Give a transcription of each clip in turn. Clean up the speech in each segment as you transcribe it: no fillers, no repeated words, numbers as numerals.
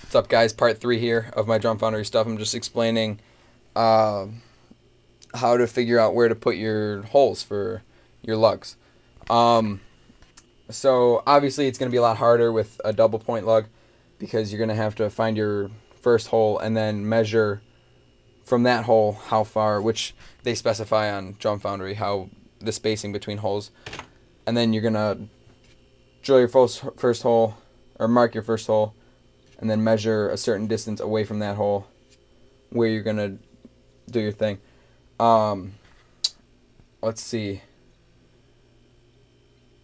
What's up, guys? Part 3 here of my Drum Foundry stuff. I'm just explaining uh, how to figure out where to put your holes for your lugs. So obviously it's going to be a lot harder with a double point lug because you're going to have to find your first hole and then measure from that hole how far, which they specify on Drum Foundry, how the spacing between holes. And then you're going to drill your first hole, or mark your first hole, and then measure a certain distance away from that hole where you're going to do your thing. Let's see.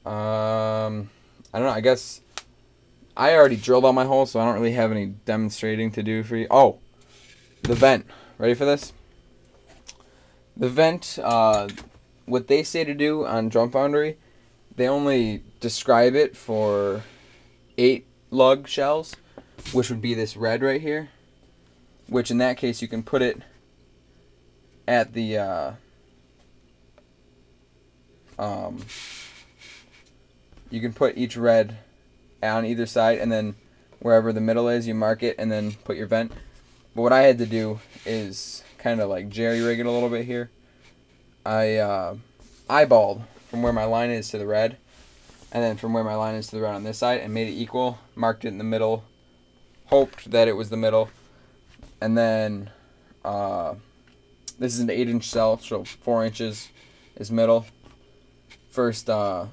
I don't know. I guess I already drilled all my holes, so I don't really have any demonstrating to do for you. Oh, the vent. Ready for this? The vent, what they say to do on Drum Foundry, they only describe it for 8 lug shells, which would be this red right here, which in that case you can put it at the you can put each red on either side, and then wherever the middle is you mark it and then put your vent. But what I had to do is kind of like jerry-rig it a little bit here. I eyeballed from where my line is to the red, and then from where my line is to the red on this side, and made it equal, marked it in the middle, hoped that it was the middle, and then this is an 8-inch cell, so 4 inches is middle. First, what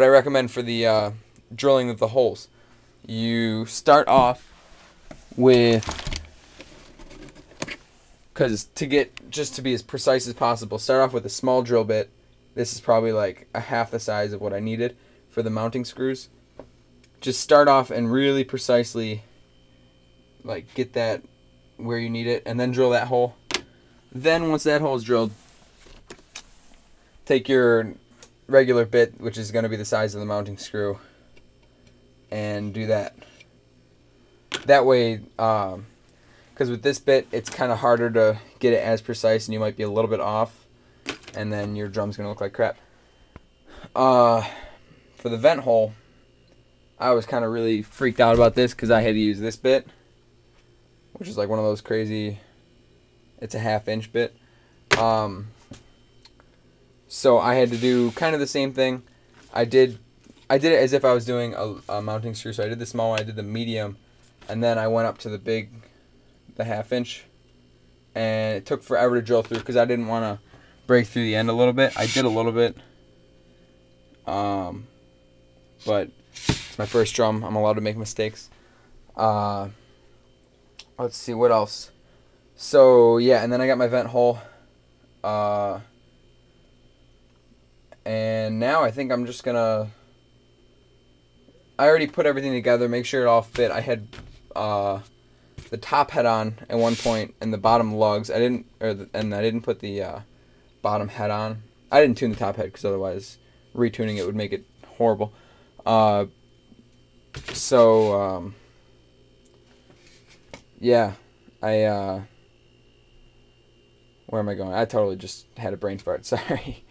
I recommend for the drilling of the holes, you start off with, because just to be as precise as possible, start off with a small drill bit. This is probably like a half the size of what I needed for the mounting screws. Just start off and really precisely like get that where you need it, and then drill that hole. Then once that hole is drilled, take your regular bit, which is going to be the size of the mounting screw, and do that. That way, because with this bit, it's kind of harder to get it as precise, and you might be a little bit off, and then your drum's going to look like crap. For the vent hole, I was kind of really freaked out about this because I had to use this bit, which is like one of those crazy, it's a 1/2-inch bit. So I had to do kind of the same thing. I did it as if I was doing a mounting screw. So I did the small one, I did the medium, and then I went up to the 1/2-inch, and it took forever to drill through because I didn't want to break through the end a little bit. I did a little bit, but it's my first drum. I'm allowed to make mistakes. Let's see what else. So yeah, and then I got my vent hole. And now I think I'm just gonna, I already put everything together, make sure it all fit. I had the top head on at one point and the bottom lugs. I didn't put the bottom head on. I didn't tune the top head because otherwise retuning it would make it horrible. Yeah, where am I going? I totally just had a brain fart. Sorry.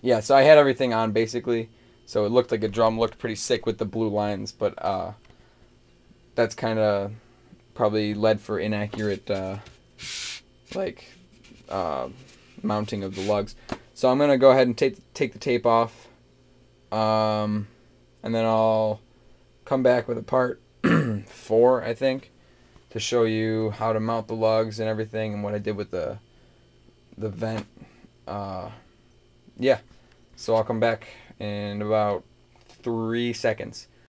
Yeah, so I had everything on basically, so it looked like a drum, looked pretty sick with the blue lines, but that's kind of probably led for inaccurate mounting of the lugs. So I'm gonna go ahead and take the tape off, and then I'll come back with a part 4, I think, to show you how to mount the lugs and everything, and what I did with the vent. Yeah, so I'll come back in about 3 seconds.